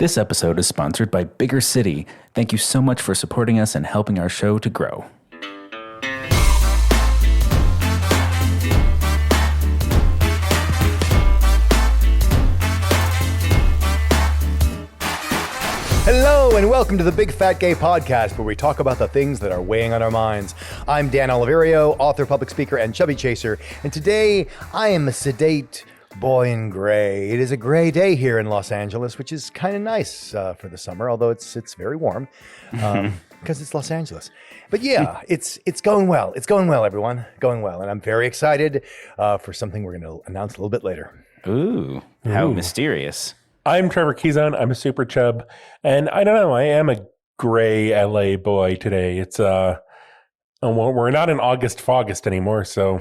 This episode is sponsored by Bigger City. Thank you so much for supporting us and helping our show to grow. Hello and welcome to the Big Fat Gay Podcast, where we talk about the things that are weighing on our minds. I'm Dan Oliverio, author, public speaker, and chubby chaser, and today I am a sedate boy in gray. It is a gray day here in Los Angeles, which is kind of nice for the summer, although it's very warm because it's Los Angeles. But yeah, it's going well. It's going well, everyone. Going well, and I'm very excited for something we're going to announce a little bit later. Ooh, how mysterious. I'm Trevor Keyzone. I'm a super chub. And I don't know, I am a gray LA boy today. It's, we're not in August anymore. So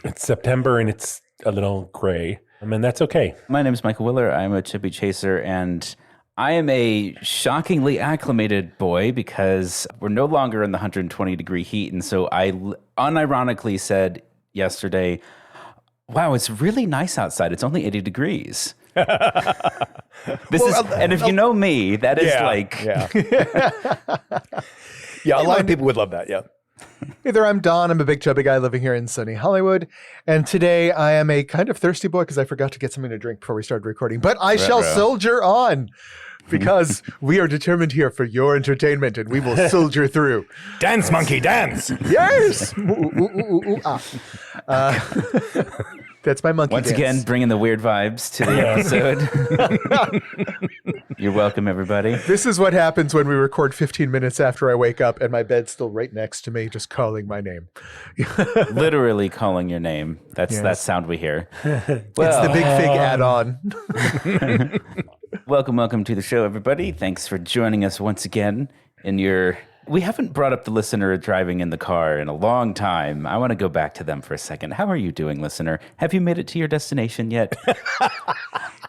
it's September and it's a little gray. I mean, that's okay. My name is Michael Willer. I'm a chubby chaser, and I am a shockingly acclimated boy because we're no longer in the 120 degree heat. And so I unironically said yesterday, wow, it's really nice outside. It's only 80 degrees. And if you know me, that is yeah, a lot of people would love that. Yeah. Hey there, I'm Don. I'm a big chubby guy living here in sunny Hollywood. And today I am a kind of thirsty boy because I forgot to get something to drink before we started recording. But I shall soldier on because we are determined here for your entertainment and we will soldier through. Dance, monkey, dance. Yes. That's my monkey Once dance. again, bringing the weird vibes to the episode. You're welcome, everybody. This is what happens when we record 15 minutes after I wake up and my bed's still right next to me, just calling my name. Literally calling your name. That's that sound we hear. It's the Big Fig add-on. Welcome to the show, everybody. Thanks for joining us once again in your... We haven't brought up the listener driving in the car in a long time. I want to go back to them for a second. How are you doing, listener? Have you made it to your destination yet?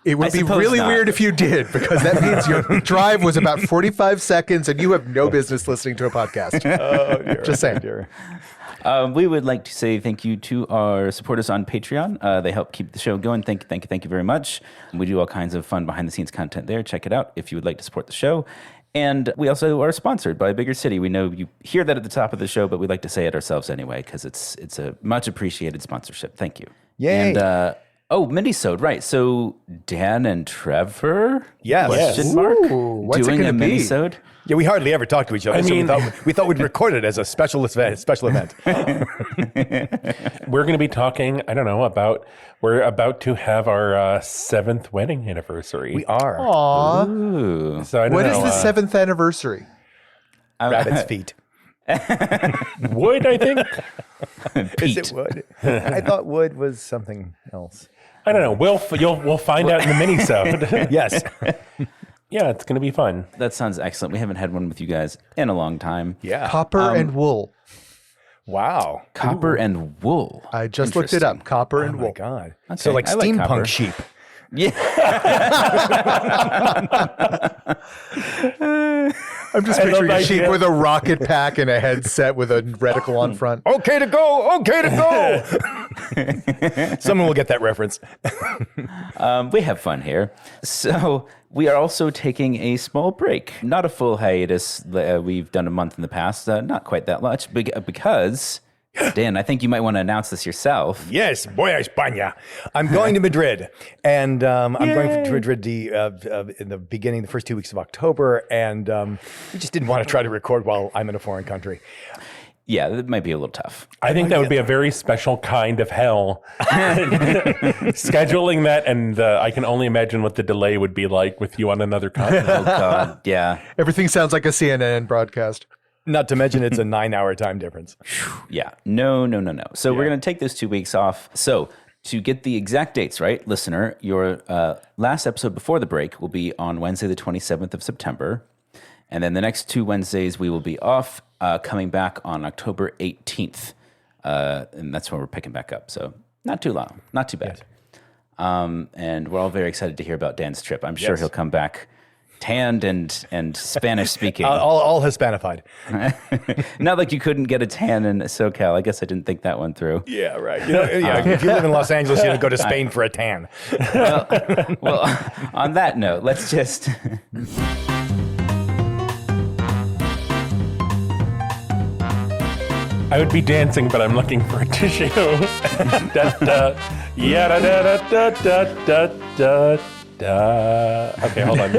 It would be really weird if you did, because that means your drive was about 45 seconds and you have no business listening to a podcast. Just saying. We would like to say thank you to our supporters on Patreon. They help keep the show going. Thank you very much. We do all kinds of fun behind-the-scenes content there. Check it out if you would like to support the show. And we also are sponsored by Bigger City. We know you hear that at the top of the show, but we like to say it ourselves anyway because it's a much appreciated sponsorship. Thank you. Yay. And minisode, right? So Dan and Trevor, Yes. question mark, what's it doing a gonna be? minisode. Yeah, we hardly ever talk to each other. So we thought we'd record it as a special event. We're going to be talking, I don't know, we're about to have our 7th wedding anniversary. We are. Aw. Ooh. So I don't What know, is the 7th anniversary? Rabbit's feet. wood, I think? Is it wood? I thought wood was something else. I don't know. We'll find out in the minisode. Yes. Yeah, it's going to be fun. That sounds excellent. We haven't had one with you guys in a long time. Yeah. Copper and wool. Wow. Copper and wool. I just looked it up. Copper and Oh my wool. God. Okay, So like I like copper. steampunk sheep. Yeah. I'm just I love picturing a that sheep idea. with a rocket pack and a headset with a reticle on front. Okay to go. Okay to go. Someone will get that reference. We have fun here. So we are also taking a small break. Not a full hiatus. We've done a month in the past. Not quite that much. Because, Dan, I think you might want to announce this yourself. Yes, voy a España. I'm going to Madrid, and I'm going to Madrid in the first 2 weeks of October, and we just didn't want to try to record while I'm in a foreign country. Yeah, that might be a little tough. I think that would be a very special kind of hell. Scheduling that, and I can only imagine what the delay would be like with you on another continent. Oh, God. Yeah. Everything sounds like a CNN broadcast. Not to mention it's a 9-hour time difference. Yeah. No. So we're going to take those 2 weeks off. So to get the exact dates right, listener, your last episode before the break will be on Wednesday, the 27th of September. And then the next 2 Wednesdays, we will be off, coming back on October 18th. And that's when we're picking back up. So not too long, not too bad. And we're all very excited to hear about Dan's trip. I'm sure he'll come back tanned and Spanish speaking. All Hispanified. Not like you couldn't get a tan in SoCal. I guess I didn't think that one through. Yeah, right. If you live in Los Angeles, you don't go to Spain for a tan. Well, on that note, let's just... I would be dancing, but I'm looking for a tissue. da, da, yeah, da, da, da, da, da, da, da. Okay, hold on.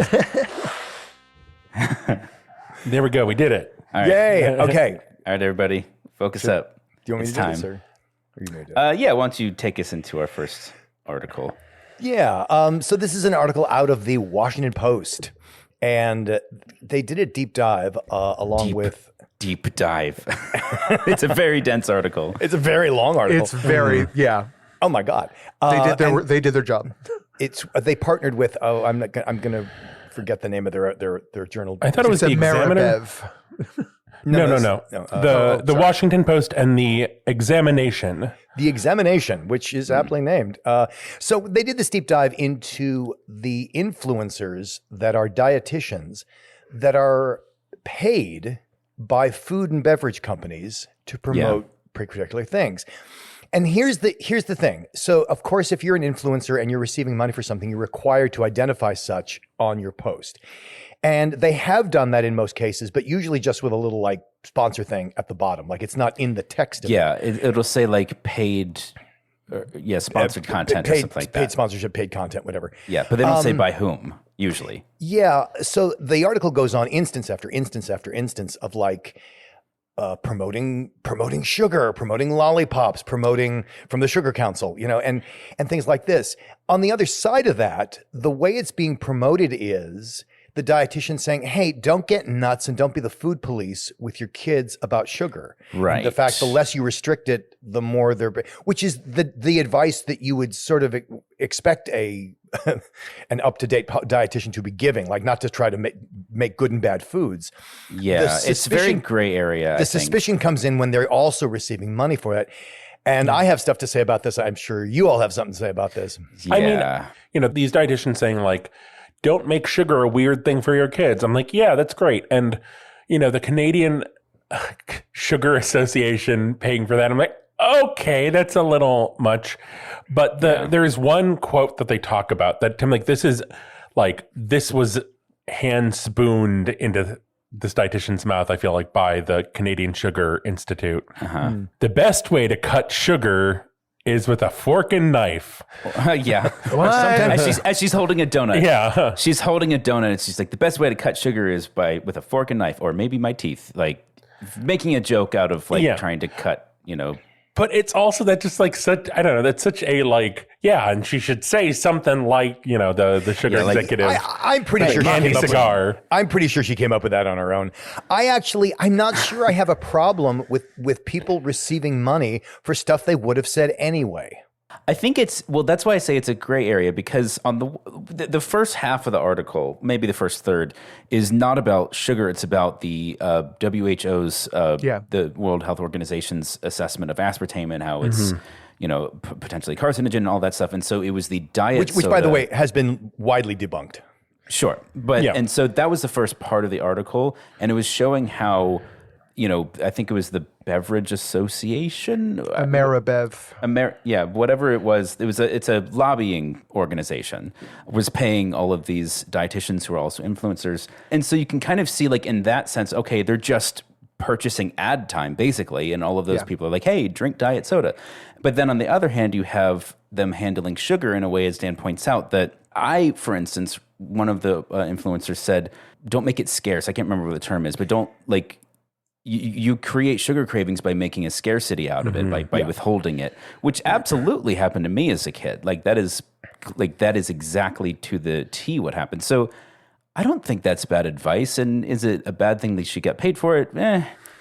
There we go. We did it. All right. Yay. Okay. All right, everybody. Focus up. Do you want me It's to do time. this, or you may do it? Yeah, why don't you take us into our first article? Yeah. So this is an article out of the Washington Post, and they did a deep dive along with. Deep dive. It's a very dense article. It's a very long article. It's very Oh my God. They did their job. They partnered with. I'm gonna forget the name of their journal. I thought it was the Examiner. Ameribev. No. The Washington Post and the Examination. The Examination, which is aptly named. So they did this deep dive into the influencers that are dietitians that are paid by food and beverage companies to promote particular things. And here's the thing. So, of course, if you're an influencer and you're receiving money for something, you're required to identify such on your post. And they have done that in most cases, but usually just with a little like sponsor thing at the bottom. Like it's not in the text of it. It'll say like paid, sponsored content or something like that. Paid sponsorship, paid content, whatever. Yeah, but they don't say by whom, usually. Yeah. So the article goes on instance after instance after instance of like promoting sugar, promoting lollipops, promoting from the Sugar Council, and things like this. On the other side of that, the way it's being promoted is the dietitian saying, hey, don't get nuts and don't be the food police with your kids about sugar. Right. The fact, the less you restrict it, the more which is the advice that you would sort of expect an up-to-date dietitian to be giving, like not to try to make good and bad foods. Yeah, it's very gray area. The suspicion comes in when they're also receiving money for it. And I have stuff to say about this. I'm sure you all have something to say about this. Yeah. I mean, these dietitians saying like, don't make sugar a weird thing for your kids. I'm like, yeah, that's great. And, the Canadian Sugar Association paying for that. I'm like, okay, that's a little much. But there's one quote that they talk about that I'm like, this was hand spooned into this dietitian's mouth, I feel like, by the Canadian Sugar Institute. The best way to cut sugar is with a fork and knife. Yeah. As she's holding a donut. Yeah. She's holding a donut and she's like, the best way to cut sugar is with a fork and knife, or maybe my teeth. Like making a joke out of trying to cut, But it's also that just like such, I don't know, that's such a like, and she should say something like, the sugar executive. I'm pretty sure candy cigar. I'm pretty sure she came up with that on her own. I'm not sure I have a problem with people receiving money for stuff they would have said anyway. I think that's why I say it's a gray area, because on the first half of the article, maybe the first third, is not about sugar. It's about the WHO's, the World Health Organization's assessment of aspartame and how it's, potentially carcinogen and all that stuff. And so it was the diet which by the way, has been widely debunked. Sure. But, and so that was the first part of the article, and it was showing how, I think it was the Beverage Association, Ameribev. Whatever it was. It's a lobbying organization, was paying all of these dietitians who are also influencers, and so you can kind of see, like, in that sense, okay, they're just purchasing ad time basically, and all of those people are like, hey, drink diet soda. But then on the other hand, you have them handling sugar in a way, as Dan points out, that for instance, one of the influencers said, don't make it scarce. I can't remember what the term is, but don't like. You create sugar cravings by making a scarcity out of it, by withholding it, which absolutely happened to me as a kid. That is exactly to the T what happened. So I don't think that's bad advice. And is it a bad thing that she got paid for it?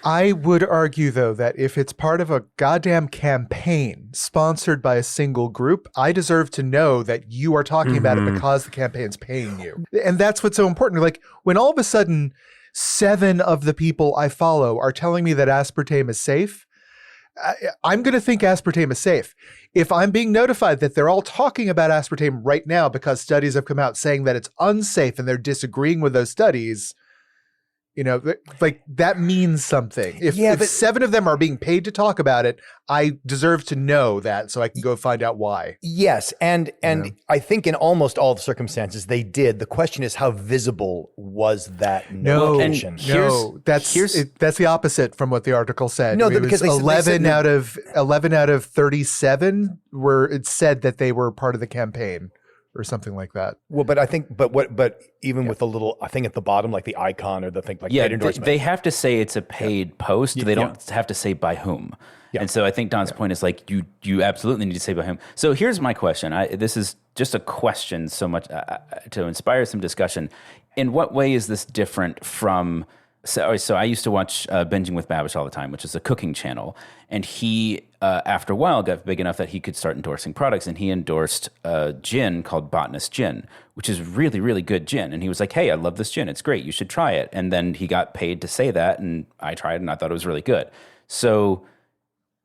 I would argue, though, that if it's part of a goddamn campaign sponsored by a single group, I deserve to know that you are talking about it because the campaign's paying you. And that's what's so important. Like, when all of a sudden 7 of the people I follow are telling me that aspartame is safe, I'm going to think aspartame is safe. If I'm being notified that they're all talking about aspartame right now because studies have come out saying that it's unsafe and they're disagreeing with those studies, like that means something. If 7 of them are being paid to talk about it, I deserve to know that so I can go find out why. Yes, and I think in almost all the circumstances they did. The question is, how visible was that notification? That's the opposite from what the article said. No, it because was they said 11 out of 37 where it said that they were part of the campaign. Or something like that. Well, but I think, but even with the little, I think at the bottom, like the icon or the thing, like paid endorsement. They have to say it's a paid post. They don't have to say by whom. Yeah. And so I think Don's point is like you absolutely need to say by whom. So here's my question. This is just a question so much to inspire some discussion. In what way is this different from? So I used to watch Binging with Babish all the time, which is a cooking channel. And he, after a while, got big enough that he could start endorsing products. And he endorsed a gin called Botanist Gin, which is really, really good gin. And he was like, hey, I love this gin. It's great. You should try it. And then he got paid to say that. And I tried it and I thought it was really good. So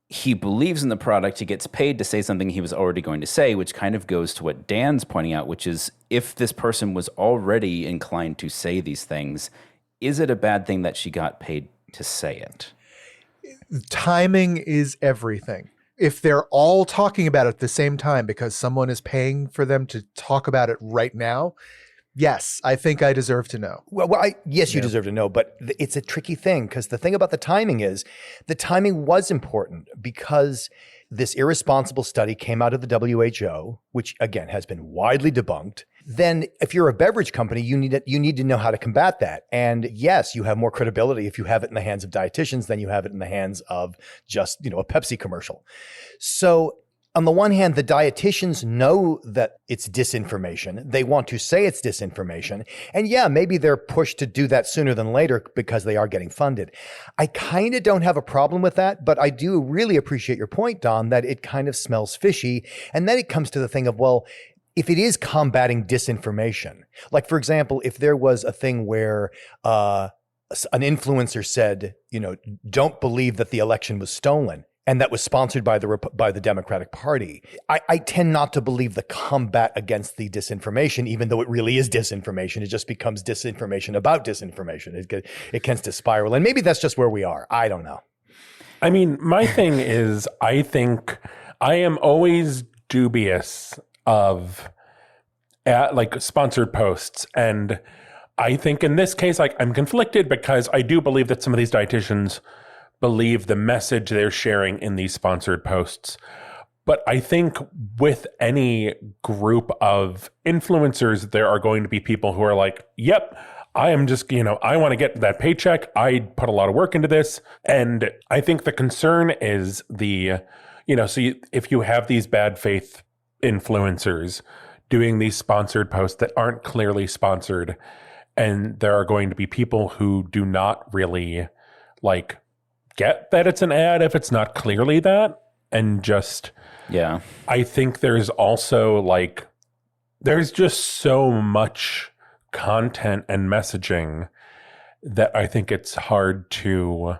he believes in the product. He gets paid to say something he was already going to say, which kind of goes to what Dan's pointing out, which is if this person was already inclined to say these things, is it a bad thing that she got paid to say it? Timing is everything. If they're all talking about it at the same time because someone is paying for them to talk about it right now, yes, I think I deserve to know. Yes, you deserve to know, but it's a tricky thing because the thing about the timing is the timing was important because this irresponsible study came out of the WHO, which again has been widely debunked. Then if you're a beverage company, you need to know how to combat that. And yes, you have more credibility if you have it in the hands of dietitians than you have it in the hands of just, a Pepsi commercial. So on the one hand, the dietitians know that it's disinformation. They want to say it's disinformation. And yeah, maybe they're pushed to do that sooner than later because they are getting funded. I kind of don't have a problem with that, but I do really appreciate your point, Don, that it kind of smells fishy. And then it comes to the thing of, well, if it is combating disinformation, like for example, if there was a thing where an influencer said, don't believe that the election was stolen, and that was sponsored by the Democratic Party, I tend not to believe the combat against the disinformation, even though it really is disinformation. It just becomes disinformation about disinformation. It tends to spiral, and maybe that's just where we are. I don't know. I mean, my thing is, I think I am always dubious of sponsored posts. And I think in this case, I'm conflicted because I do believe that some of these dietitians believe the message they're sharing in these sponsored posts. But I think with any group of influencers, there are going to be people who are like, yep, I am just, I want to get that paycheck. I put a lot of work into this. And I think the concern is if you have these bad faith influencers doing these sponsored posts that aren't clearly sponsored, and there are going to be people who do not really get that it's an ad if it's not clearly that, and just I think there's also there's just so much content and messaging that I think it's hard to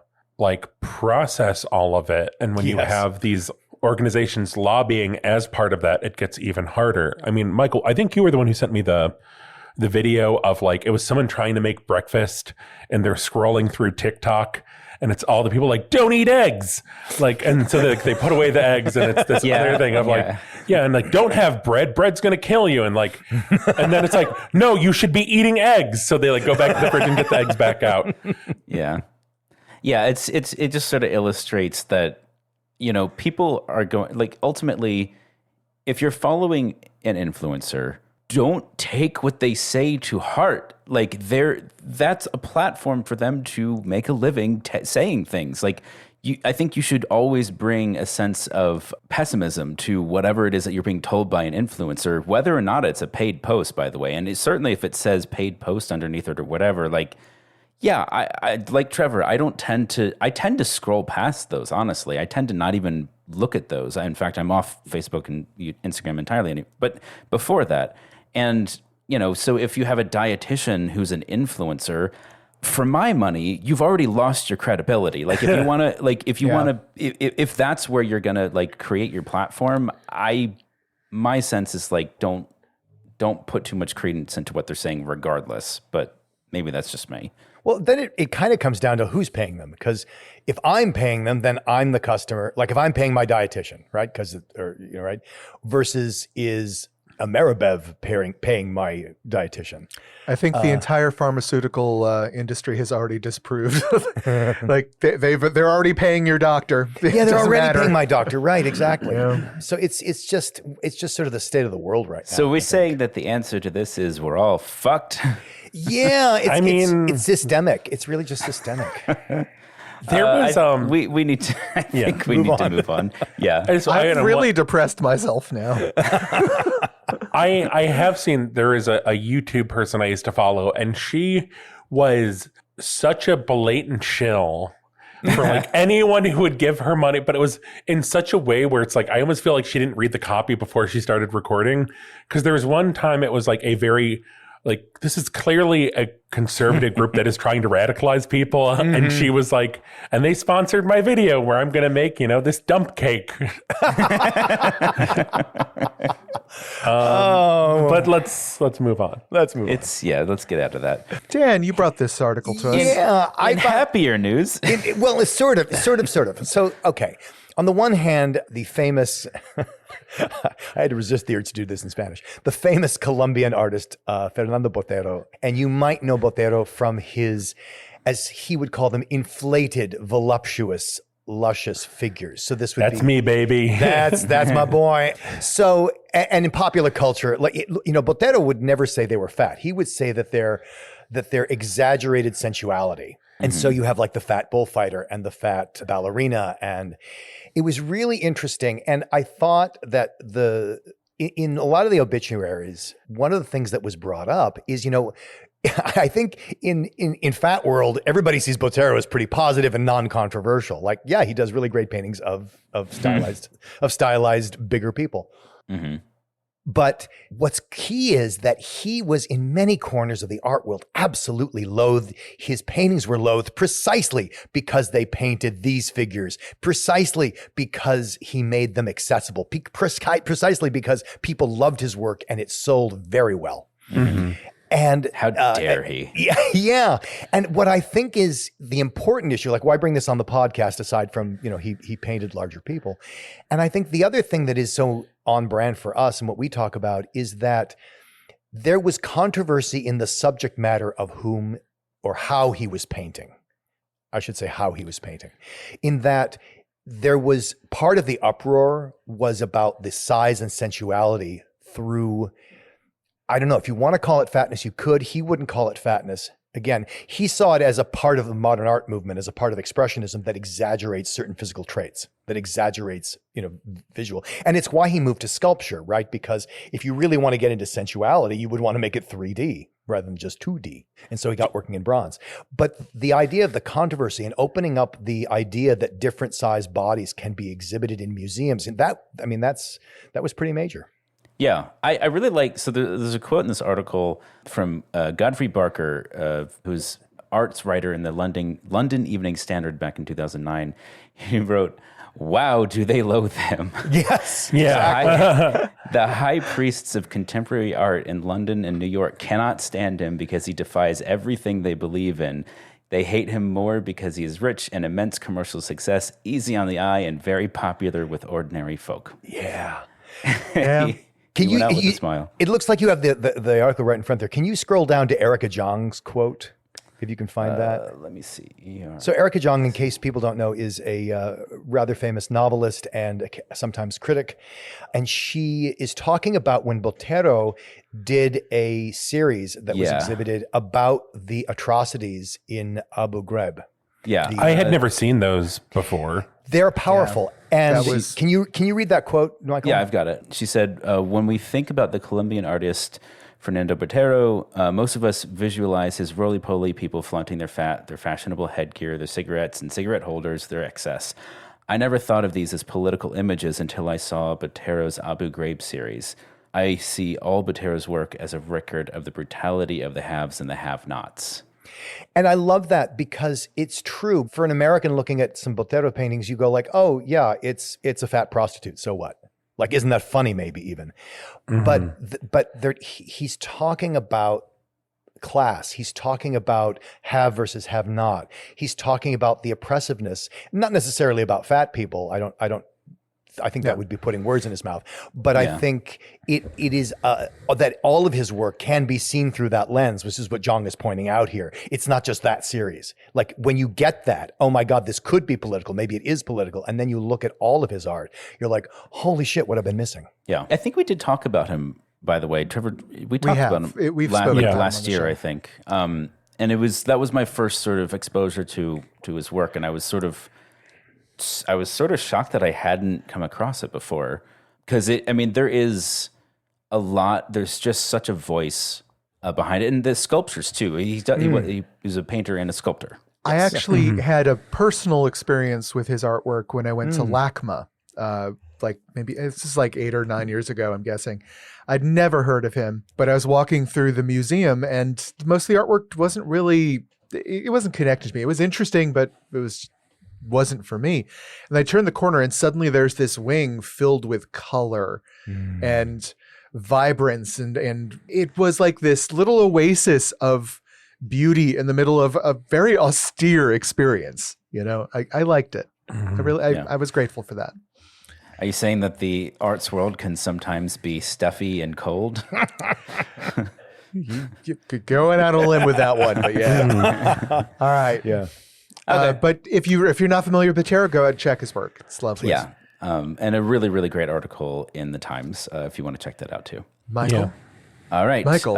process all of it, and when you have these organizations lobbying as part of that, it gets even harder. I mean, Michael, I think you were the one who sent me the video of it was someone trying to make breakfast and they're scrolling through TikTok and it's all the people don't eat eggs. And so they put away the eggs and it's this other thing of don't have bread. Bread's going to kill you. And and then it's no, you should be eating eggs. So they go back to the fridge and get the eggs back out. Yeah. Yeah. It just sort of illustrates that, people are going, ultimately, if you're following an influencer, don't take what they say to heart. That's a platform for them to make a living saying things. I think you should always bring a sense of pessimism to whatever it is that you're being told by an influencer, whether or not it's a paid post, by the way. And certainly if it says paid post underneath it or whatever, I like Trevor, I tend to scroll past those, honestly. I tend to not even look at those. In fact, I'm off Facebook and Instagram entirely. But before that, and, so if you have a dietitian who's an influencer, for my money, you've already lost your credibility. Like if you want to, if that's where you're gonna like create your platform, my sense is like don't put too much credence into what they're saying, regardless. But maybe that's just me. Well, then it kind of comes down to who's paying them. Because if I'm paying them, then I'm the customer. Like if I'm paying my dietitian, right? Right? Versus is Ameribev paying my dietitian. I think the entire pharmaceutical industry has already disproved. Like they're already paying your doctor. Yeah, they're already paying my doctor. Right, exactly. Yeah. So it's just sort of the state of the world right now. So we're saying that the answer to this is we're all fucked. Yeah, it's systemic. It's really just systemic. There was we need to. I think we need to move on. Yeah, I've really depressed myself now. I have seen there is a YouTube person I used to follow, and she was such a blatant shill for like anyone who would give her money, but it was in such a way where it's like I almost feel like she didn't read the copy before she started recording, because there was one time it was like a very like, this is clearly a conservative group that is trying to radicalize people. Mm-hmm. And she was like, and they sponsored my video where I'm going to make, this dump cake. But let's move on. Let's get out of that. Dan, you brought this article to us. Yeah. Happier news. Well, it's sort of. So, okay. On the one hand, the famous, I had to resist the urge to do this in Spanish, the famous Colombian artist, Fernando Botero. And you might know Botero from his, as he would call them, inflated, voluptuous, luscious figures. So this would That's me, baby. That's my boy. So, and in popular culture, like, Botero would never say they were fat. He would say that they're exaggerated sensuality. And so you have like the fat bullfighter and the fat ballerina. And it was really interesting. And I thought that in a lot of the obituaries, one of the things that was brought up is, I think in fat world, everybody sees Botero as pretty positive and non-controversial. Like, yeah, he does really great paintings of stylized bigger people. Mm-hmm. But what's key is that he was in many corners of the art world absolutely loathed. His paintings were loathed precisely because they painted these figures, precisely because he made them accessible, precisely because people loved his work and it sold very well. Mm-hmm. And how dare he? Yeah. And what I think is the important issue, like why bring this on the podcast aside from, he painted larger people. And I think the other thing that is so on brand for us and what we talk about is that there was controversy in the subject matter of whom or how he was painting. I should say how he was painting, in that there was part of the uproar was about the size and sensuality through, I don't know, if you want to call it fatness, you could. He wouldn't call it fatness. Again, he saw it as a part of the modern art movement, as a part of expressionism that exaggerates certain physical traits, that exaggerates, visual. And it's why he moved to sculpture, right? Because if you really want to get into sensuality, you would want to make it 3D rather than just 2D. And so he got working in bronze. But the idea of the controversy and opening up the idea that different sized bodies can be exhibited in museums, and that was pretty major. Yeah, I really like, so there's a quote in this article from Godfrey Barker, who's arts writer in the London Evening Standard back in 2009. He wrote, "Wow, do they loathe him?" Yes. Yeah. The high priests of contemporary art in London and New York cannot stand him because he defies everything they believe in. They hate him more because he is rich and immense commercial success, easy on the eye, and very popular with ordinary folk. Yeah. Yeah. Can you, with a smile. It looks like you have the article right in front there. Can you scroll down to Erica Jong's quote, if you can find that? Let me see. Yeah. So Erica Jong, in case people don't know, is a rather famous novelist and sometimes critic. And she is talking about when Botero did a series that was exhibited about the atrocities in Abu Ghraib. Yeah. I had never seen those before. They're powerful. Yeah. And can you read that quote, Michael? Yeah, I've got it. She said, when we think about the Colombian artist Fernando Botero, most of us visualize his roly-poly people flaunting their fat, their fashionable headgear, their cigarettes and cigarette holders, their excess. I never thought of these as political images until I saw Botero's Abu Ghraib series. I see all Botero's work as a record of the brutality of the haves and the have-nots. And I love that because it's true. For an American looking at some Botero paintings, you go like, oh yeah, it's a fat prostitute. So what? Like, isn't that funny? Maybe even, but he's talking about class. He's talking about have versus have not. He's talking about the oppressiveness, not necessarily about fat people. I think that would be putting words in his mouth, but I think it is that all of his work can be seen through that lens, which is what Zhang is pointing out here. It's not just that series. Like when you get that, oh my God, this could be political. Maybe it is political. And then you look at all of his art, you're like, holy shit, what I've been missing. Yeah. I think we did talk about him, by the way, Trevor. We talked about him We've spoken about him last year, I think. And that was my first sort of exposure to his work. And I was sort of shocked that I hadn't come across it before, because there is a lot. There's just such a voice behind it, and the sculptures too. He was a painter and a sculptor. I actually had a personal experience with his artwork when I went to LACMA. Like maybe this is like 8 or 9 years ago, I'm guessing. I'd never heard of him, but I was walking through the museum, and most of the artwork wasn't connected to me. It was interesting, but it wasn't for me. And I turned the corner and suddenly there's this wing filled with color and vibrance. And it was like this little oasis of beauty in the middle of a very austere experience. You know, I liked it. I was grateful for that. Are you saying that the arts world can sometimes be stuffy and cold? You're going out on a limb with that one, but yeah. All right. Yeah. Okay. But if you're not familiar with Botero, go ahead and check his work. It's lovely. Yeah. And a really, really great article in the Times if you want to check that out too. Michael. Yeah. All right. Michael,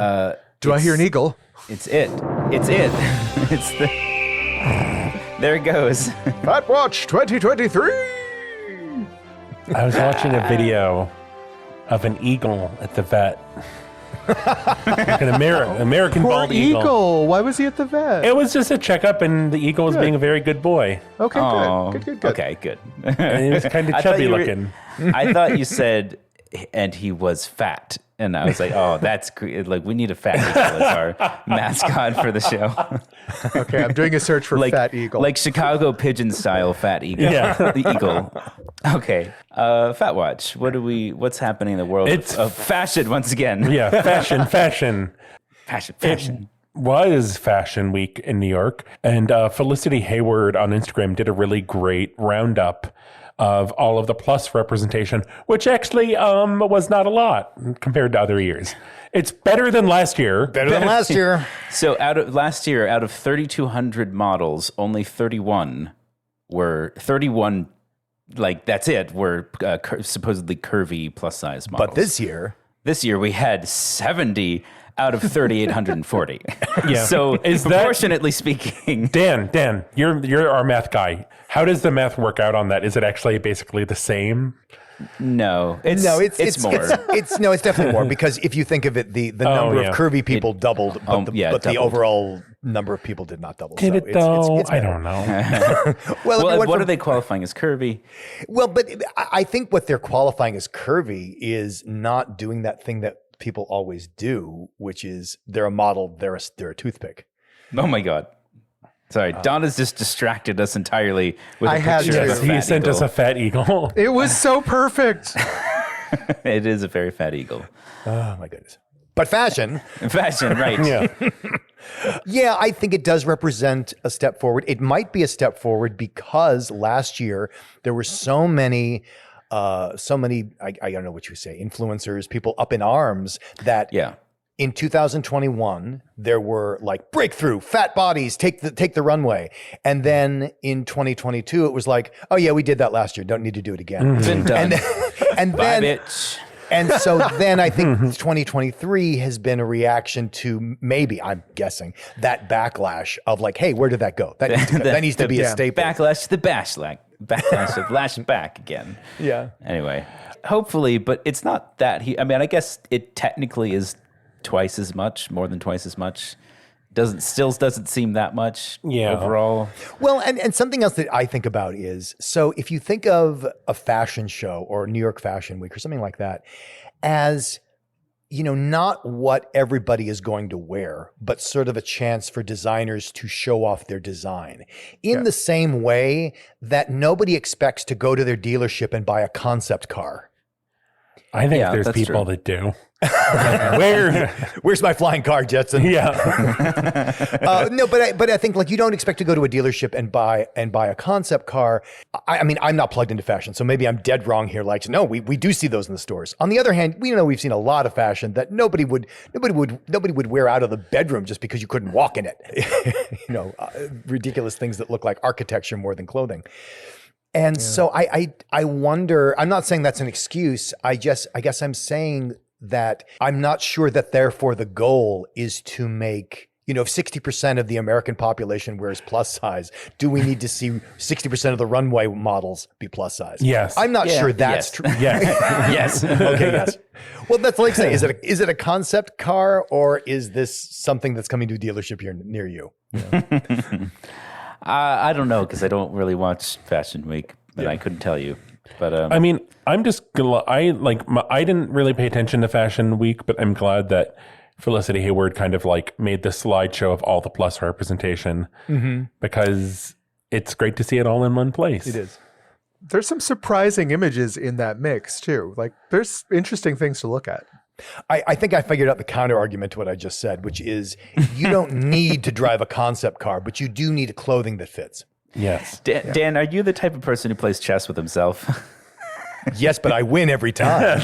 do I hear an eagle? It's it. It's the... There it goes. Fat Watch 2023. I was watching a video of an eagle at the vet. Like an American Poor bald eagle. Why was he at the vet? It was just a checkup, and the eagle was being a very good boy. Okay, Oh, good. Okay, good. And he was kind of chubby looking. I thought you said, and he was fat. And I was like, oh, that's great. Like, we need a fat eagle as our mascot for the show. Okay, I'm doing a search for fat eagle. Like Chicago pigeon style fat eagle. Yeah. The eagle. Okay. Fat Watch. What's happening in the world of fashion once again? Yeah, fashion. Fashion. It was Fashion Week in New York, and Felicity Hayward on Instagram did a really great roundup of all of the plus representation, which actually was not a lot compared to other years. It's better than last year. Better than last year. So out of 3,200 models, only 31 like that's it, were supposedly curvy plus size models. But this year we had 70 out of 3,840. Yeah. So Is that- proportionately speaking, Dan, you're our math guy. How does the math work out on that? Is it actually basically the same? no, it's more. It's definitely more, because if you think of it, the number of curvy people doubled, but the doubled. overall number of people did not double. Did it though? I don't know. Well, What are they qualifying as curvy? Well, but I think what they're qualifying as curvy is not doing that thing that people always do, which is they're a model, they're a toothpick. Oh my God. Sorry, Donna's just distracted us entirely with I a had picture to. of a He fat sent eagle. us a fat eagle. It was so perfect. It is a very fat eagle. Oh my goodness. But fashion, Fashion, right. Yeah. yeah, I think it does represent a step forward. It might be a step forward because last year there were so many, I don't know what you say, influencers, people up in arms that in 2021, there were like breakthrough, fat bodies, take the runway. And then in 2022, it was like, oh yeah, we did that last year. Don't need to do it again. It's been done. And Bye, then, bitch. and so then I think 2023 has been a reaction to, maybe, I'm guessing, that backlash of like, hey, where did that go? That needs to be a staple. Backlash to the backlash of lash back again. Yeah. Anyway, hopefully, but it's not that I guess it technically is more than twice as much. Still doesn't seem that much overall. Well, and something else that I think about is, so if you think of a fashion show or New York Fashion Week or something like that as not what everybody is going to wear, but sort of a chance for designers to show off their design in the same way that nobody expects to go to their dealership and buy a concept car. I think there's people that do. Where's my flying car, Jetson? Yeah. No, but I think like you don't expect to go to a dealership and buy a concept car. I mean, I'm not plugged into fashion, so maybe I'm dead wrong here. Like, no, we do see those in the stores. On the other hand, we've seen a lot of fashion that nobody would wear out of the bedroom just because you couldn't walk in it. Ridiculous things that look like architecture more than clothing. And so I wonder. I'm not saying that's an excuse. I guess I'm saying that I'm not sure that therefore the goal is to make, if 60% of the American population wears plus size, do we need to see 60% of the runway models be plus size? Yes. I'm not sure that's true. Yes. Yes. Okay, yes. Well, that's like saying, is it a concept car or is this something that's coming to a dealership near you? I don't know because I don't really watch Fashion Week, and I couldn't tell you. But I mean, I'm just I didn't really pay attention to Fashion Week, but I'm glad that Felicity Hayward kind of like made the slideshow of all the plus representation because it's great to see it all in one place. It is. There's some surprising images in that mix too. Like there's interesting things to look at. I think I figured out the counter argument to what I just said, which is you don't need to drive a concept car, but you do need a clothing that fits. Yes. Dan, are you the type of person who plays chess with himself? Yes, but I win every time.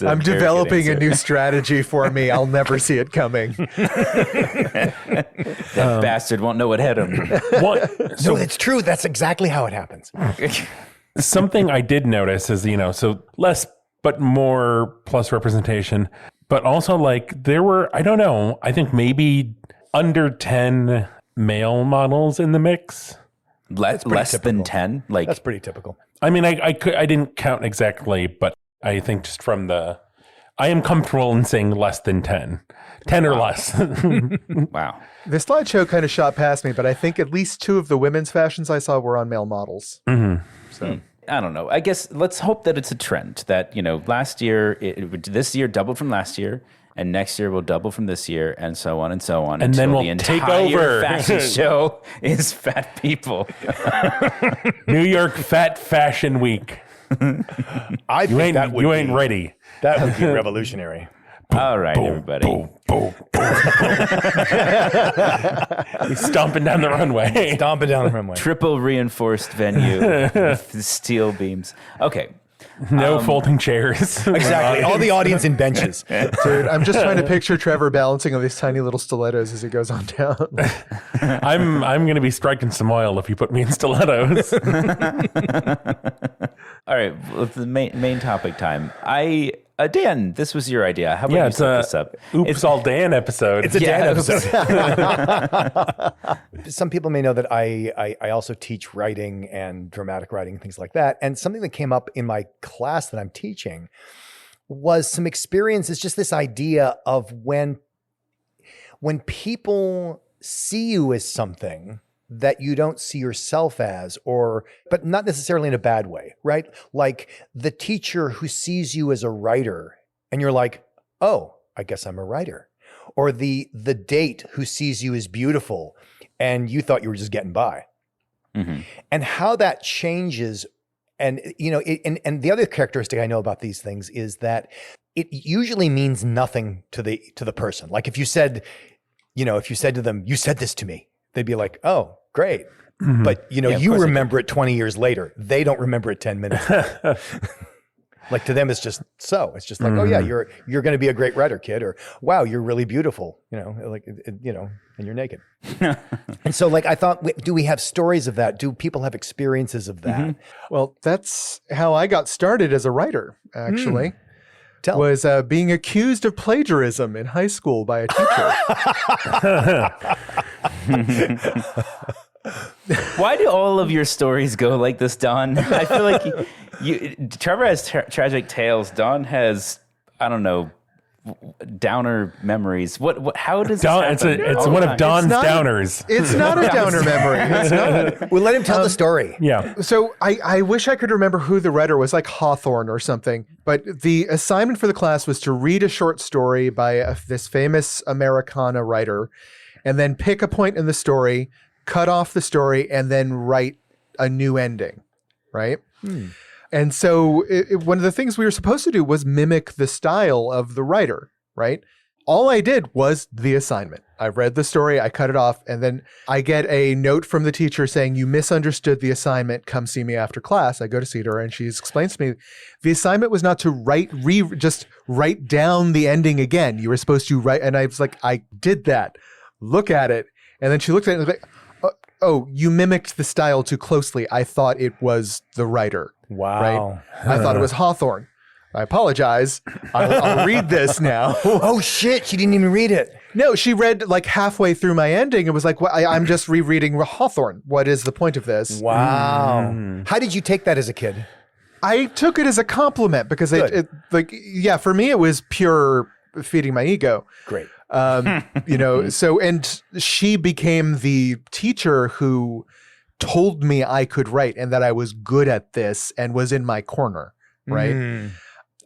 I'm developing a new strategy for me. I'll never see it coming. That bastard won't know what hit him. No, it's true. That's exactly how it happens. Something I did notice is, so less but more plus representation, but also like there were, I don't know, I think maybe under 10 male models in the mix. Less than 10? Like That's pretty typical. I mean, I didn't count exactly, but I think just from I am comfortable in saying less than 10. 10 or less. wow. The slideshow kind of shot past me, but I think at least 2 of the women's fashions I saw were on male models. Mm-hmm. So I don't know. I guess let's hope that it's a trend that, last year, this year doubled from last year, and next year will double from this year, and so on and so on. And then we'll the take entire over. fashion show is fat people. New York Fat Fashion Week. You ain't ready. That would be revolutionary. All right, everybody. Boom, boom, boom. He's stomping down the runway. Stomping down the runway. Triple reinforced venue with steel beams. Okay. No folding chairs. Exactly. All the audience in benches. dude, I'm just trying to picture Trevor balancing on these tiny little stilettos as he goes on down. I'm going to be striking some oil if you put me in stilettos. All right, with the main topic time. Dan, this was your idea. How about you set this up? Oops, all Dan episode. It's a Dan episode. Some people may know that I also teach writing and dramatic writing and things like that. And something that came up in my class that I'm teaching was some experiences, just this idea of when people see you as something that you don't see yourself as, but not necessarily in a bad way, right? Like the teacher who sees you as a writer and you're like, oh, I guess I'm a writer. Or the date who sees you as beautiful and you thought you were just getting by. Mm-hmm. And how that changes. And, and the other characteristic I know about these things is that it usually means nothing to the person. Like if you said to them, you said this to me, they'd be like, oh, great. Mm-hmm. But, you remember it 20 years later. They don't remember it 10 minutes later. Like to them, it's just like, oh yeah, you're going to be a great writer, kid. Or, wow, you're really beautiful, and you're naked. And so like, I thought, do we have stories of that? Do people have experiences of that? Mm-hmm. Well, that's how I got started as a writer, actually. Was being accused of plagiarism in high school by a teacher. Why do all of your stories go like this, Don? I feel like Trevor has tragic tales. Don has, I don't know, downer memories. What how does this happen? It's all one the of time? Don's downers. It's not a downer memory. It's not. We'll let him tell the story. Yeah. So I wish I could remember who the writer was, like Hawthorne or something. But the assignment for the class was to read a short story by this famous Americana writer, and then pick a point in the story, cut off the story, and then write a new ending, right? And so one of the things we were supposed to do was mimic the style of the writer, right? All I did was the assignment. I read the story, I cut it off, and then I get a note from the teacher saying, you misunderstood the assignment, come see me after class. I go to see her, and she explains to me, the assignment was not to just write down the ending again. You were supposed to write, and I was like, I did that. Look at it. And then she looked at it and was like, oh, you mimicked the style too closely. I thought it was the writer. Wow. Right? I thought it was Hawthorne. I apologize. I'll read this now. Oh, shit. She didn't even read it. No, she read like halfway through my ending and was like, well, I'm just rereading Hawthorne. What is the point of this? Wow. How did you take that as a kid? I took it as a compliment because for me, it was pure feeding my ego. Great. And she became the teacher who told me I could write and that I was good at this and was in my corner, right?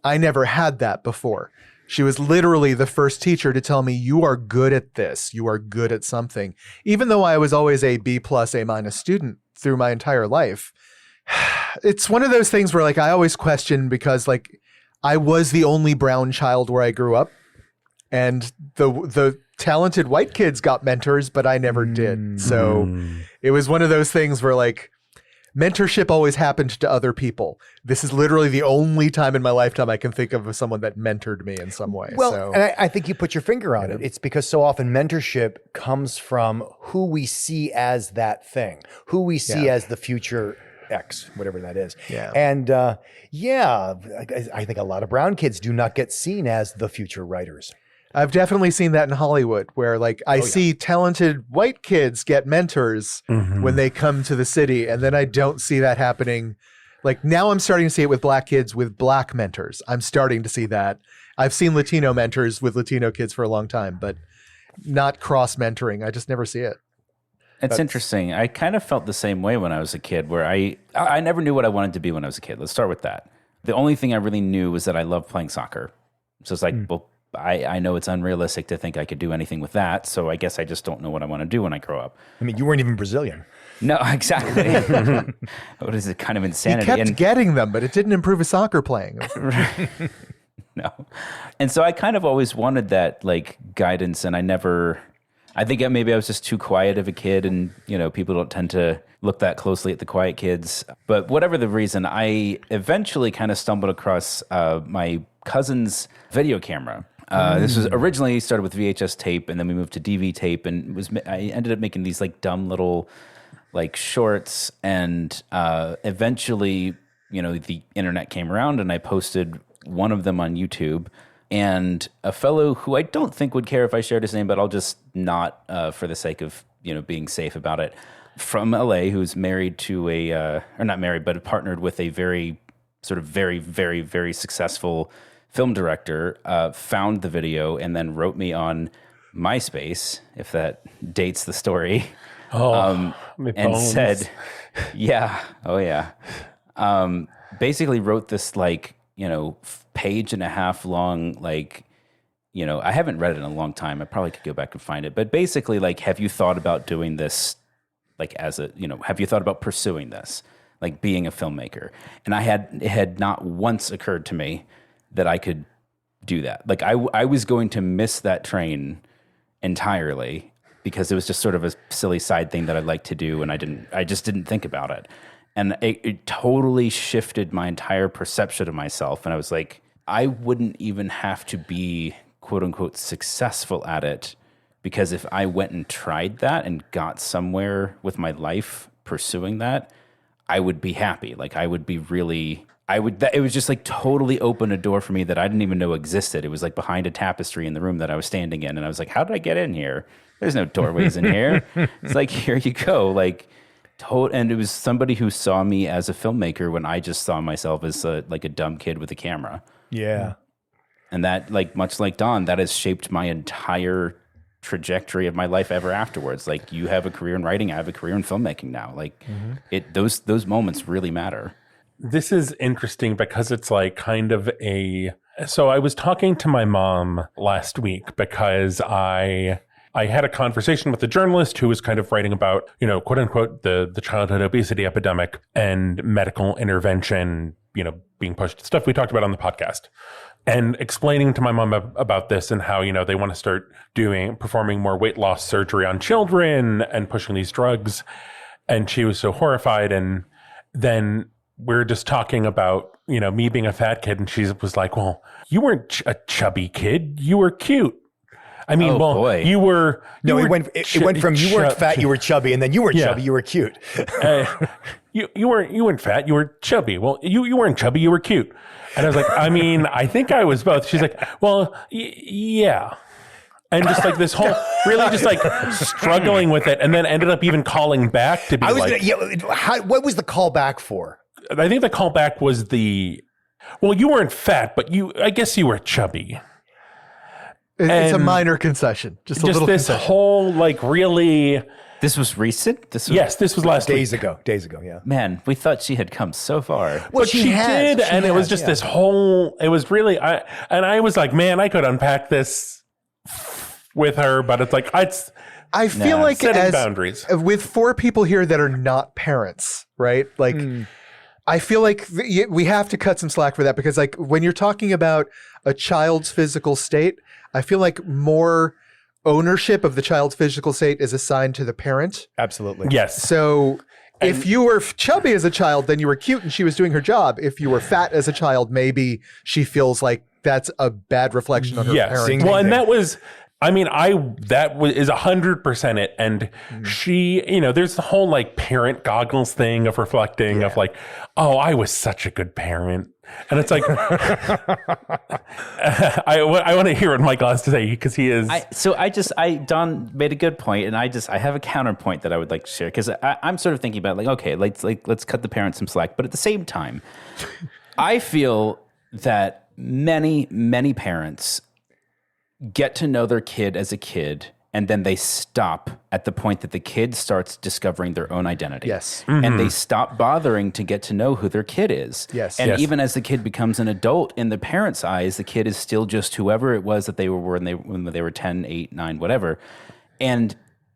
I never had that before. She was literally the first teacher to tell me, you are good at this. You are good at something. Even though I was always a B+, A- student through my entire life. It's one of those things where like I always question because like I was the only brown child where I grew up. And the talented white kids got mentors, but I never did. So it was one of those things where like mentorship always happened to other people. This is literally the only time in my lifetime I can think of someone that mentored me in some way. Well, and I think you put your finger on it. It's because so often mentorship comes from who we see as that thing, who we see as the future X, whatever that is. Yeah. And I think a lot of brown kids do not get seen as the future writers. I've definitely seen that in Hollywood where like I see talented white kids get mentors when they come to the city. And then I don't see that happening. Like now I'm starting to see it with black kids with black mentors. I'm starting to see that. I've seen Latino mentors with Latino kids for a long time, but not cross mentoring. I just never see it. It's interesting. I kind of felt the same way when I was a kid where I never knew what I wanted to be when I was a kid. Let's start with that. The only thing I really knew was that I loved playing soccer. So it's like, well, I know it's unrealistic to think I could do anything with that, so I guess I just don't know what I want to do when I grow up. I mean, you weren't even Brazilian. No, exactly. What is it? Kind of insanity. He kept getting them, but it didn't improve his soccer playing. No. And so I kind of always wanted that like guidance, and I think maybe I was just too quiet of a kid, and people don't tend to look that closely at the quiet kids. But whatever the reason, I eventually kind of stumbled across my cousin's video camera. This was originally started with VHS tape, and then we moved to DV tape, and I ended up making these like dumb little like shorts, and eventually, the internet came around, and I posted one of them on YouTube. And a fellow who I don't think would care if I shared his name, but I'll just not for the sake of being safe about it, from LA, who's married to or not married, but partnered with a very sort of very, very, very successful film director, found the video and then wrote me on MySpace, if that dates the story, and said, basically wrote this like, page and a half long, like, I haven't read it in a long time. I probably could go back and find it, but basically like, have you thought about doing this? Like have you thought about pursuing this? Like being a filmmaker? And it had not once occurred to me that I could do that. Like I was going to miss that train entirely because it was just sort of a silly side thing that I'd like to do. And I just didn't think about it. And it totally shifted my entire perception of myself. And I was like, I wouldn't even have to be quote unquote successful at it, because if I went and tried that and got somewhere with my life pursuing that, I would be happy. Like I would be really, it was just like totally open a door for me that I didn't even know existed. It was like behind a tapestry in the room that I was standing in. And I was like, how did I get in here? There's no doorways in here. It's like, here you go. Like, and it was somebody who saw me as a filmmaker when I just saw myself as like a dumb kid with a camera. Yeah. And that, like, much like Dawn, that has shaped my entire trajectory of my life ever afterwards. Like, you have a career in writing, I have a career in filmmaking now. Like, those moments really matter. This is interesting because it's like kind of so I was talking to my mom last week because I had a conversation with a journalist who was kind of writing about, you know, quote unquote, the childhood obesity epidemic and medical intervention, you know, being pushed, stuff we talked about on the podcast, and explaining to my mom about this and how, you know, they want to start performing more weight loss surgery on children and pushing these drugs. And she was so horrified. And then we're just talking about, you know, me being a fat kid. And she was like, well, you weren't a chubby kid. You were cute. I mean, boy. You were. No, it went from you weren't fat, you were chubby, and then you were chubby, you were cute. You weren't fat, you were chubby. Well, you weren't chubby, you were cute. And I was like, I mean, I think I was both. She's like, well, yeah. And just like this whole, really just like struggling with it, and then ended up even calling back to be what was the call back for? I think the call back was well, you weren't fat, but I guess you were chubby. It's a minor concession, just a little this concession. whole like really. This was recent? Yes, this was last days week. ago, yeah. Man, we thought she had come so far. Well, But she did, and it was just this whole. It was really, I was like, man, I could unpack this with her, but it's like I feel like setting boundaries with 4 people here that are not parents, right? Like, I feel like we have to cut some slack for that, because like when you're talking about a child's physical state, I feel like more ownership of the child's physical state is assigned to the parent. Absolutely. Yes. So if you were chubby as a child, then you were cute and she was doing her job. If you were fat as a child, maybe she feels like that's a bad reflection on her parent. Well, and that was, I mean, is 100% it. And she, you know, there's the whole like parent goggles thing of reflecting of like, oh, I was such a good parent. And it's like, I want to hear what Michael has to say, because he is. Don made a good point, and I have a counterpoint that I would like to share, because I'm sort of thinking about like, okay, let's cut the parents some slack, but at the same time, I feel that many parents get to know their kid as a kid, and then they stop at the point that the kid starts discovering their own identity. Yes. And they stop bothering to get to know who their kid is. Yes. And even as the kid becomes an adult, in the parents' eyes, the kid is still just whoever it was that they were when they were 10, 8, 9, whatever. And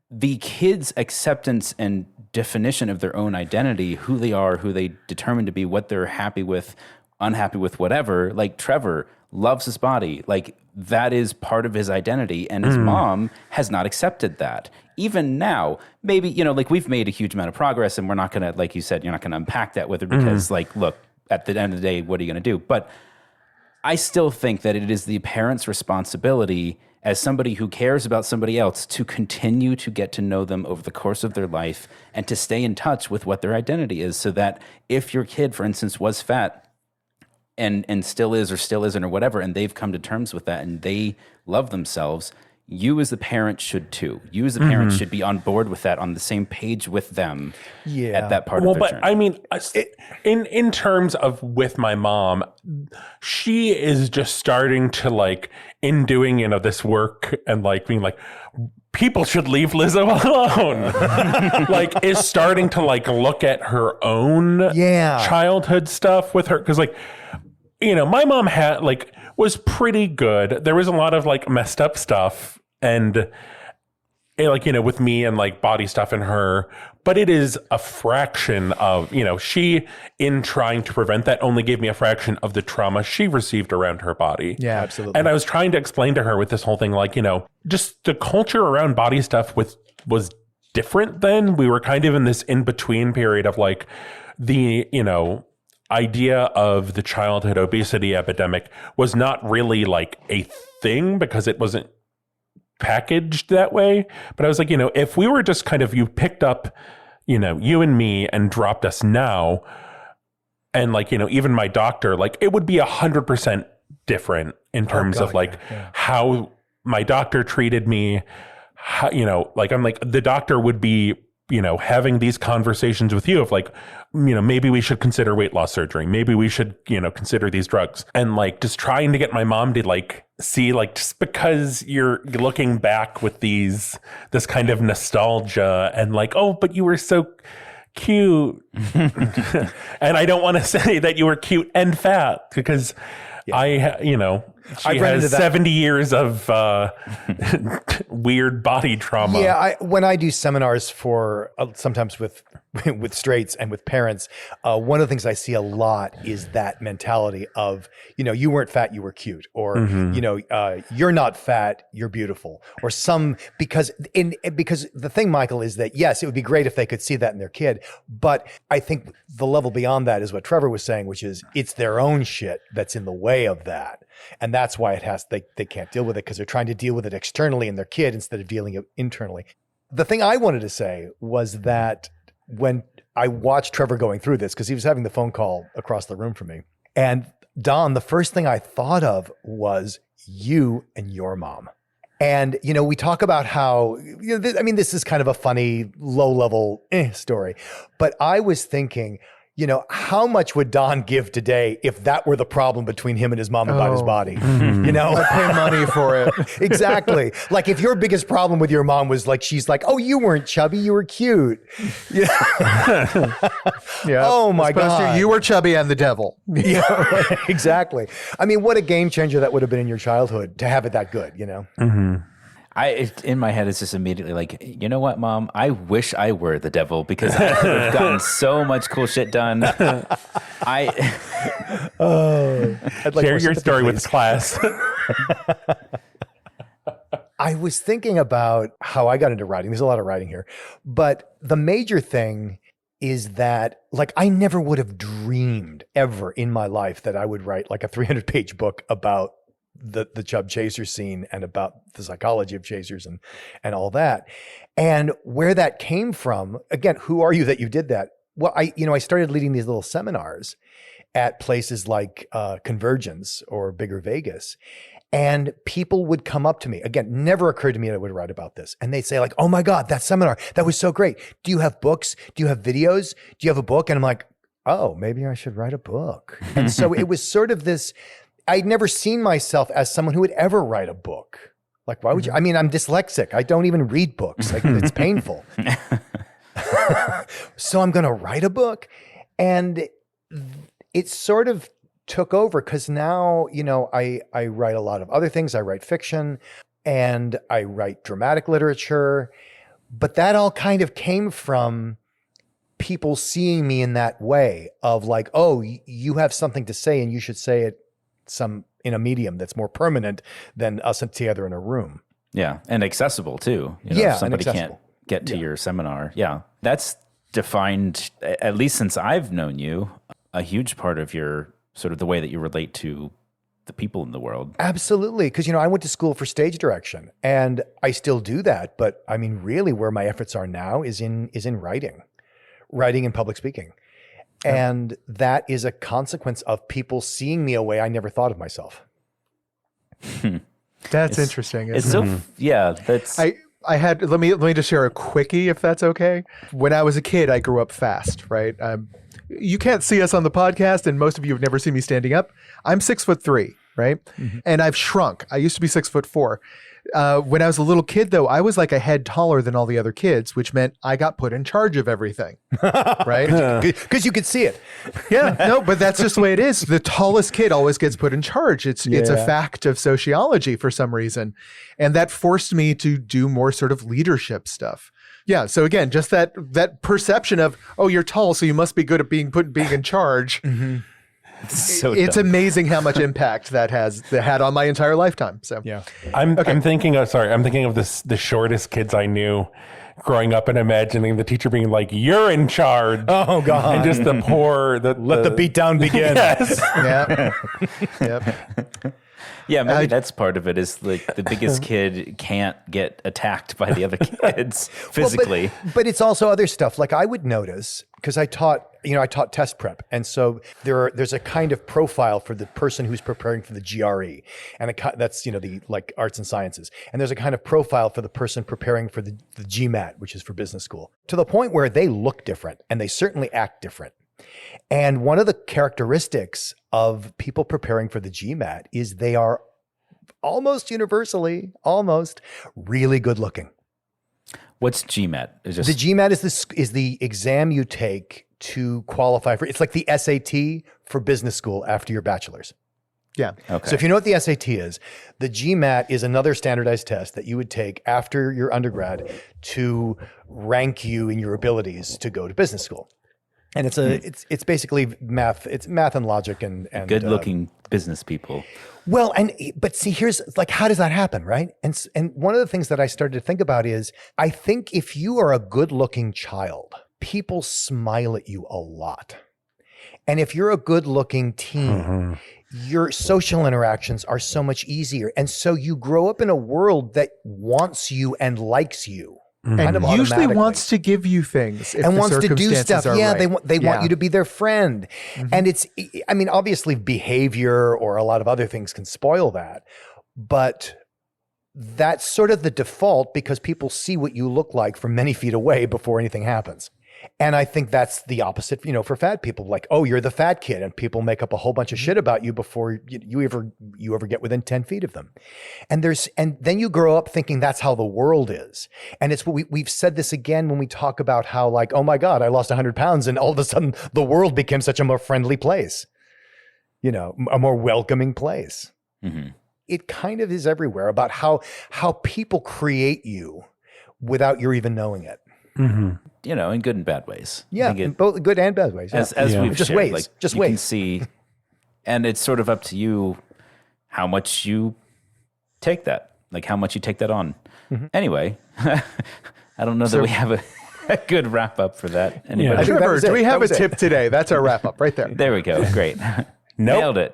the kid's acceptance and definition of their own identity, who they are, who they determine to be, what they're happy with, unhappy with, whatever, like Trevor loves his body, like that is part of his identity, and his mom has not accepted that. Even now, maybe, you know, like we've made a huge amount of progress, and we're not going to, like you said, you're not going to unpack that with her because like, look, at the end of the day, what are you going to do? But I still think that it is the parent's responsibility as somebody who cares about somebody else to continue to get to know them over the course of their life and to stay in touch with what their identity is, so that if your kid, for instance, was fat and still is or still isn't or whatever, and they've come to terms with that and they love themselves, you as the parent should too. You as the parent should be on board with that, on the same page with them at that part of their journey. I mean, in terms of with my mom, she is just starting to like, in doing, you know, this work and like being like, people should leave Lizzo alone. Like, is starting to like look at her own childhood stuff with her. Cause like, you know, my mom was pretty good. There was a lot of like messed up stuff and like, you know, with me and like body stuff in her, but it is a fraction of, you know, she, in trying to prevent that, only gave me a fraction of the trauma she received around her body. Yeah, absolutely. And I was trying to explain to her with this whole thing, like, you know, just the culture around body stuff was different then. We were kind of in this in-between period of like the, you know, idea of the childhood obesity epidemic was not really like a thing because it wasn't packaged that way. But I was like, you know, if we were just kind of, you picked up, you know, you and me and dropped us now, and like, you know, even my doctor, like it would be 100% different in terms of like how my doctor treated me, how, you know, like I'm like, the doctor would be having these conversations with you of like, maybe we should consider weight loss surgery. Maybe we should, consider these drugs. And like just trying to get my mom to like see, like, just because you're looking back with this kind of nostalgia and like, oh, but you were so cute. And I don't want to say that you were cute and fat because she has 70 years of weird body trauma. Yeah, when I do seminars for sometimes with straights and with parents, one of the things I see a lot is that mentality of, you weren't fat, you were cute, or you're not fat, you're beautiful, or because the thing, Michael, is that yes, it would be great if they could see that in their kid, but I think the level beyond that is what Trevor was saying, which is it's their own shit that's in the way of that. And that's why they can't deal with it, because they're trying to deal with it externally in their kid instead of dealing it internally. The thing I wanted to say was that when I watched Trevor going through this, because he was having the phone call across the room from me, and Don, the first thing I thought of was you and your mom. And, we talk about how, this is kind of a funny, low-level story, but I was thinking, how much would Don give today if that were the problem between him and his mom about his body? I'd pay money for it. Exactly. Like if your biggest problem with your mom was like, she's like, oh, you weren't chubby, you were cute. Yeah. Oh my God. You were chubby and the devil. Yeah, exactly. I mean, what a game changer that would have been in your childhood to have it that good, In my head, it's just immediately like, you know what, Mom? I wish I were the devil because I could have gotten so much cool shit done. I'd like Share your story with class. I was thinking about how I got into writing. There's a lot of writing here, but the major thing is that like I never would have dreamed ever in my life that I would write like a 300-page book about the chub chaser scene and about the psychology of chasers and all that. And where that came from, again, who are you that you did that? Well, I started leading these little seminars at places like Convergence or Bigger Vegas. And people would come up to me. Again, never occurred to me that I would write about this. And they'd say like, oh my God, that seminar, that was so great. Do you have books? Do you have videos? Do you have a book? And I'm like, oh, maybe I should write a book. And so it was sort of this, I'd never seen myself as someone who would ever write a book. Like, why would you? I mean, I'm dyslexic. I don't even read books. Like, it's painful. So I'm going to write a book. And it sort of took over because now, I write a lot of other things. I write fiction and I write dramatic literature. But that all kind of came from people seeing me in that way of like, oh, you have something to say and you should say it in a medium that's more permanent than us together in a room. Yeah, and accessible too. If somebody can't get to your seminar. Yeah, that's defined, at least since I've known you, a huge part of your sort of the way that you relate to the people in the world. Absolutely, because I went to school for stage direction, and I still do that. But I mean, really, where my efforts are now is in writing and public speaking. And that is a consequence of people seeing me a way I never thought of myself. That's interesting. It's so, yeah, that's... I had, let me just share a quickie if that's okay. When I was a kid, I grew up fast, right? You can't see us on the podcast, and most of you have never seen me standing up. I'm 6'3", right? Mm-hmm. And I've shrunk. I used to be 6'4". When I was a little kid, though, I was like a head taller than all the other kids, which meant I got put in charge of everything, right? Because you could see it. Yeah, no, but that's just the way it is. The tallest kid always gets put in charge. It's a fact of sociology for some reason. And that forced me to do more sort of leadership stuff. Yeah, so again, just that perception of, oh, you're tall, so you must be good at being in charge. Mm-hmm. It's amazing how much impact that had on my entire lifetime. So yeah, I'm thinking of the shortest kids I knew growing up and imagining the teacher being like, "You're in charge." Oh God! And just the poor, let the beat down begin. Yes. Yeah. Yep. Yeah, maybe that's part of it is like the biggest kid can't get attacked by the other kids physically. But it's also other stuff. Like I would notice, because I taught test prep. And so there's a kind of profile for the person who's preparing for the GRE. And that's, the like arts and sciences. And there's a kind of profile for the person preparing for the GMAT, which is for business school, to the point where they look different and they certainly act different. And one of the characteristics of people preparing for the GMAT is they are almost universally, really good looking. What's GMAT? The GMAT is the exam you take to qualify for. It's like the SAT for business school after your bachelor's. Yeah. Okay. So if you know what the SAT is, the GMAT is another standardized test that you would take after your undergrad to rank you in your abilities to go to business school. And it's basically math. It's math and logic and good looking business people. Well, but see, here's like, how does that happen, right? And one of the things that I started to think about is, I think if you are a good looking child, people smile at you a lot. And if you're a good looking teen, your social interactions are so much easier. And so you grow up in a world that wants you and likes you. And usually wants to give you things if and the wants to do stuff. Yeah, right. they want you to be their friend. And obviously behavior or a lot of other things can spoil that. But that's sort of the default because people see what you look like from many feet away before anything happens. And I think that's the opposite, for fat people. Like, oh, you're the fat kid, and people make up a whole bunch of shit about you before you ever get within 10 feet of them. And then you grow up thinking that's how the world is. And it's what we've said this again when we talk about how, like, oh my God, I lost 100 pounds, and all of a sudden the world became such a more friendly place, a more welcoming place. Mm-hmm. It kind of is everywhere about how people create you without your even knowing it. Mm-hmm. In good and bad ways. Yeah, in both good and bad ways. Yeah. As we've just shared, ways, like, just you ways. can see, and it's sort of up to you how much you take that, like how much you take that on. Mm-hmm. Anyway, I don't know that we have a good wrap up for that. Anybody? Trevor, do we have a tip today? That's our wrap up right there. There we go. Great. Nailed it.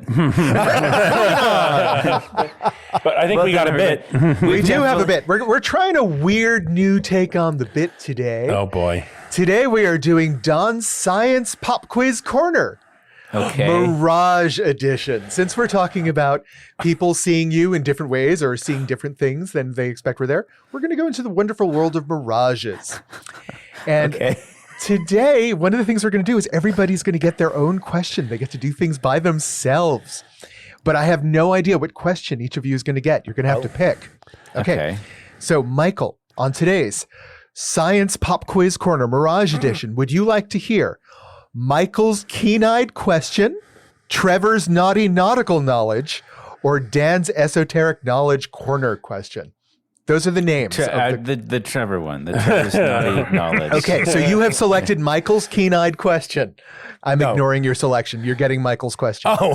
But I think we got a bit. We do have a bit. We're trying a weird new take on the bit today. Oh, boy. Today we are doing Don's Science Pop Quiz Corner. Okay. Mirage edition. Since we're talking about people seeing you in different ways or seeing different things than they expect were there, we're going to go into the wonderful world of mirages. And today, one of the things we're going to do is everybody's going to get their own question. They get to do things by themselves. But I have no idea what question each of you is going to get. You're going to have to pick. Okay. So, Michael, on today's Science Pop Quiz Corner Mirage Edition, would you like to hear Michael's keen-eyed question, Trevor's naughty nautical knowledge, or Dan's esoteric knowledge corner question? Those are the names. The Trevor one. The Trevor's naughty knowledge. Okay, so you have selected Michael's keen-eyed question. I'm ignoring your selection. You're getting Michael's question. Oh.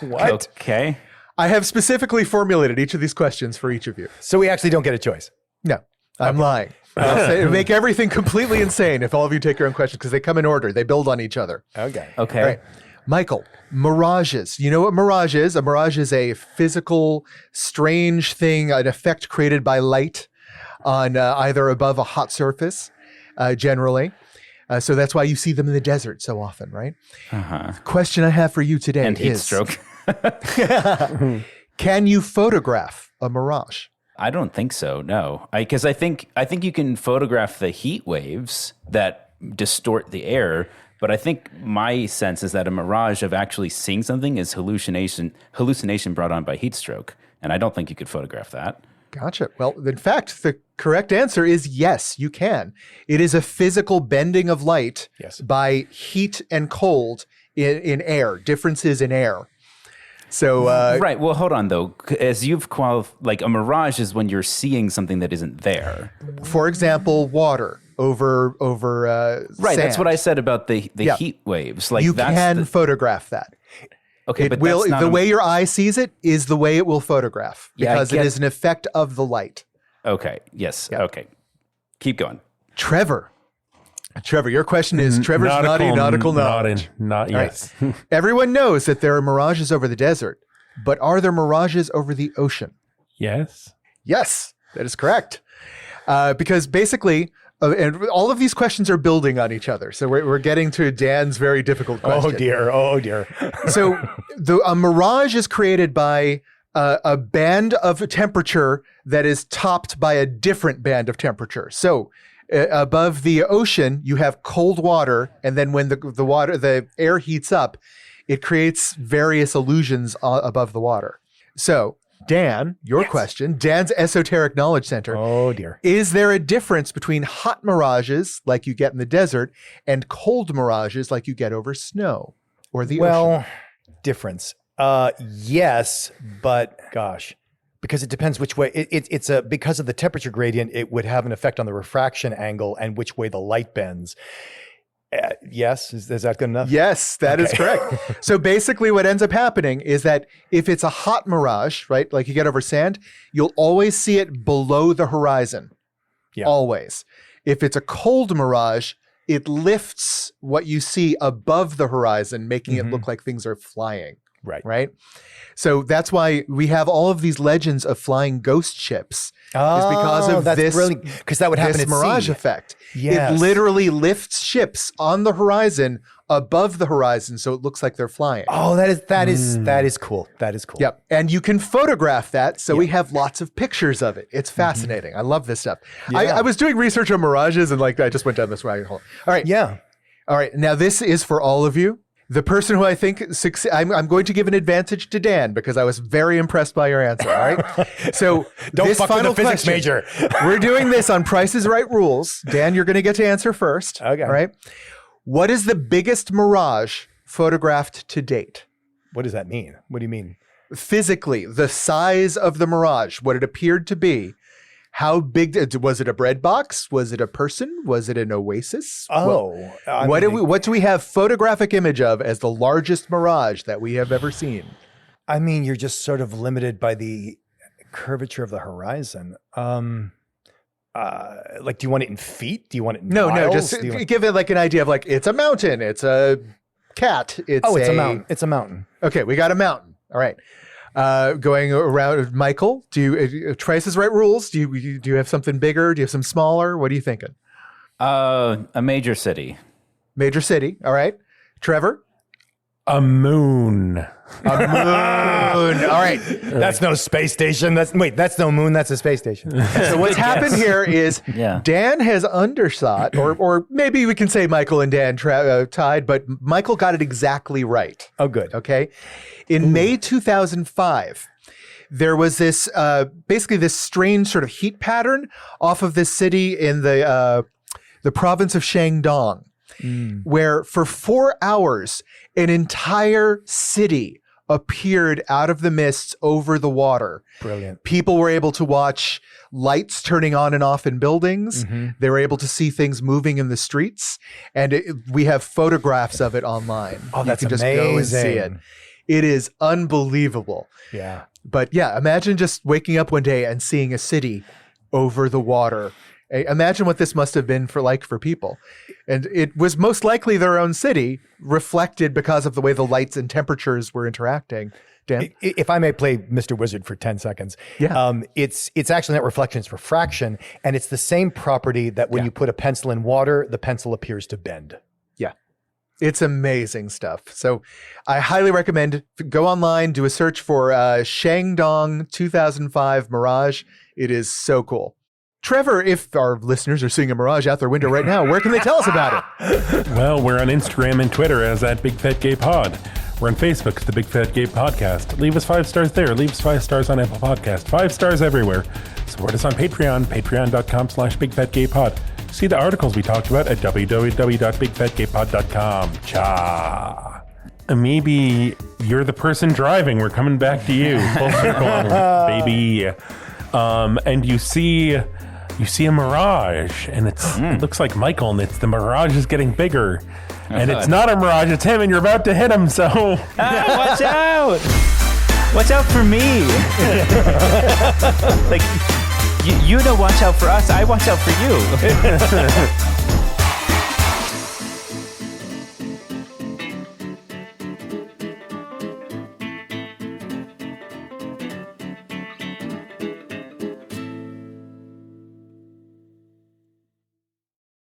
What? Okay. I have specifically formulated each of these questions for each of you. So we actually don't get a choice. No, I'm lying. It'll make everything completely insane if all of you take your own questions because they come in order. They build on each other. Okay. All right. Michael, mirages. You know what mirage is? A mirage is a physical, strange thing, an effect created by light on either above a hot surface, generally. So that's why you see them in the desert so often, right? Uh-huh. The question I have for you today is... heat stroke. Can you photograph a mirage? I don't think so, no. Because I think you can photograph the heat waves that distort the air, but I think my sense is that a mirage of actually seeing something is hallucination brought on by heat stroke, and I don't think you could photograph that. Gotcha. Well, in fact, the correct answer is yes, you can. It is a physical bending of light by heat and cold in air, differences in air. So right. Well, hold on though. As you've like a mirage is when you're seeing something that isn't there. For example, water over right. Sand. That's what I said about the heat waves. Like you can photograph that. Okay, but that's not the way your eye sees it is the way it will photograph because it is an effect of the light. Okay. Yes. Yeah. Okay. Keep going. Trevor, your question is Trevor's naughty nautical knowledge. Yes. Right. Everyone knows that there are mirages over the desert, but are there mirages over the ocean? Yes. Yes, that is correct. Because basically, and all of these questions are building on each other. So we're getting to Dan's very difficult question. Oh dear. So a mirage is created by a band of temperature that is topped by a different band of temperature. So above the ocean, you have cold water, and then when the air heats up, it creates various illusions above the water. So Dan, your question, Dan's Esoteric Knowledge Center. Oh dear. Is there a difference between hot mirages like you get in the desert and cold mirages like you get over snow or the ocean? Difference. Yes, but gosh, because it depends which way. It's because of the temperature gradient, it would have an effect on the refraction angle and which way the light bends. Yes, is that good enough? Yes, that is correct. So basically what ends up happening is that if it's a hot mirage, right, like you get over sand, you'll always see it below the horizon. Yeah. Always. If it's a cold mirage, it lifts what you see above the horizon, making it look like things are flying. Right. So that's why we have all of these legends of flying ghost ships. Oh, is because of that's this, brilliant. Because that would happen this at mirage sea. effect. Yes. It literally lifts ships on the horizon above the horizon, so it looks like they're flying. Oh, that is cool. That is cool. Yep. And you can photograph that. So we have lots of pictures of it. It's fascinating. I love this stuff. Yeah. I was doing research on mirages and I just went down this rabbit hole. All right. Yeah. All right. Now this is for all of you. The person who I think I'm going to give an advantage to Dan because I was very impressed by your answer. All right. So Don't this fuck with final the physics question, major. we're doing this on Price is Right rules. Dan, you're going to get to answer first. Okay. All right. What is the biggest mirage photographed to date? What does that mean? What do you mean? Physically, the size of the mirage, what it appeared to be. How big was it? A bread box? Was it a person? Was it an oasis? What do we have photographic image of as the largest mirage that we have ever seen? I mean, you're just sort of limited by the curvature of the horizon. Do you want it in feet? Do you want it in miles? Just give it like an idea of like, it's a mountain, it's a cat, it's a mountain. It's a mountain. Okay, we got a mountain. All right. Going around, Michael, Price is Right rules? Do you have something bigger? Do you have some smaller? What are you thinking? A major city. Major city. All right. Trevor? A moon. A moon. All right. That's no space station. That's no moon. That's a space station. So what's happened here is Dan has undershot, or maybe we can say Michael and Dan tied, but Michael got it exactly right. Oh, good. Okay. In May 2005, there was this basically this strange sort of heat pattern off of this city in the province of Shandong, where for 4 hours, an entire city appeared out of the mists over the water. Brilliant. People were able to watch lights turning on and off in buildings. They were able to see things moving in the streets. And we have photographs of it online. Oh, that's you can amazing. Just go and see it. It is unbelievable. Yeah. But yeah, imagine just waking up one day and seeing a city over the water. Imagine what this must have been for people. And it was most likely their own city, reflected because of the way the lights and temperatures were interacting. Dan? If I may play Mr. Wizard for 10 seconds. Yeah. It's actually not reflection, it's refraction. And it's the same property that when you put a pencil in water, the pencil appears to bend. Yeah. It's amazing stuff. So I highly recommend go online, do a search for Shandong 2005 Mirage. It is so cool. Trevor, if our listeners are seeing a mirage out their window right now, where can they tell us about it? Well, we're on Instagram and Twitter as @BigFatGayPod. We're on Facebook, The Big Fat Gay Podcast. Leave us 5 stars there. Leave us 5 stars on Apple Podcast. 5 stars everywhere. Support us on Patreon, patreon.com/BigFatGayPod. See the articles we talked about at www.bigfatgaypod.com. Cha. Maybe you're the person driving. We're coming back to you. Full circle, baby. And you see a mirage, and it looks like Michael, and the mirage is getting bigger. And it's not a mirage, it's him, and you're about to hit him, so... Watch out! Watch out for me! You don't watch out for us, I watch out for you.